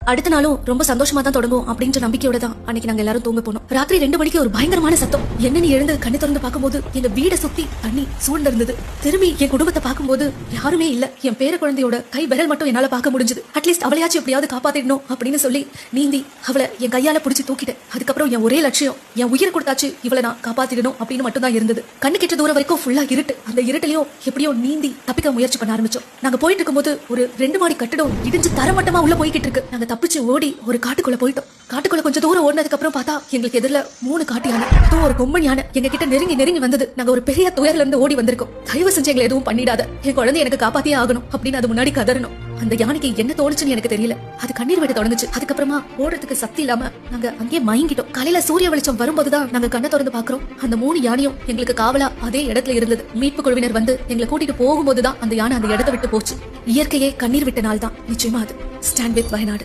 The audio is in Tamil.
அடுத்த நாளும் ரொம்ப சந்தோஷமா தான் தொடங்கும் அப்படின்ற நம்பிக்கையோட தான் அன்னைக்கு நாங்க எல்லாரும் தூங்க போனோம். ராத்திரி 2 மணிக்கு ஒரு பயங்கரமான சத்தம். என்னன்னு எழுந்து கண்ணு திறந்து பார்க்கும்போது எங்க வீட சுத்தி தண்ணி சூழ்ந்து இருந்தது. திரும்பி என் குடும்பத்தை பார்க்கும்போது யாருமே இல்ல. என் பேர குழந்தையோட கை விரல் மட்டும் என்னால பார்க்க முடிஞ்சது. அட்லீஸ்ட் அவளையாச்சும் எப்படியாவது காப்பாத்திடணும் அப்படின்னு சொல்லி நீந்தி அவளை என் கையால புடிச்சு தூக்கிட்டேன். அதுக்கப்புறம் என் ஒரே லட்சியம் என் உயிரை கொடுத்தாச்சு இவளை நான் காப்பாத்திடணும் அப்படின்னு மட்டும் தான் இருந்தது. கண்ணு கிட்ட தூரம் வரைக்கும் ஃபுல்லா இருட்டு. அந்த இருட்டிலையும் எப்படியோ நீந்தி தப்பிக்க முயற்சி பண்ண ஆரம்பிச்சோம். நாங்க போயிட்டு இருக்கும்போது ஒரு 2 மாடி கட்டடம் இடிஞ்சு தரமட்டமா உள்ள போய்கிட்டு இருக்கு. நாங்க தப்பிச்சு ஓடி ஒரு காட்டுக்குள்ள போயிட்டோம். காட்டுக்குள்ள கொஞ்சம் தூரம் ஓடினதுக்கு அப்புறம் பார்த்தா எங்களுக்கு எதிரில 3 காட்டு யானை, அதுவும் ஒரு கொம்பன் யானை எங்க கிட்ட நெருங்கி வந்தது. நாங்க ஒரு பெரிய துயர்ல இருந்து ஓடி வந்திருக்கோம். தயவு செஞ்சு எங்களை எதுவும் பண்ணிடாத, என் குழந்தை எனக்கு காப்பாத்தியே ஆகணும் அப்படின்னு அது முன்னாடி கதறணும். அந்த யானைக்கு என்ன தோணுச்சுன்னு எனக்கு தெரியல. அது கண்ணீர் விட தொடங்குச்சு. அதுக்கப்புறமா ஓடுறதுக்கு சக்தி இல்லாம நாங்க அங்கேயே மயங்கிட்டோம். காலையில சூரிய வெளிச்சம் வரும்போதுதான் நாங்க கண்ணை திறந்து பாக்குறோம். அந்த 3 யானையும் எங்களுக்கு காவலா அதே இடத்துல இருந்தது. மீட்பு குழுவினர் வந்து எங்களை கூட்டிட்டு போகும்போதுதான் அந்த யானை அந்த இடத்தை விட்டு போச்சு. இயற்கையே கண்ணீர் விட்ட நாள் தான் நிச்சயமா அது. Stand with Wayanad.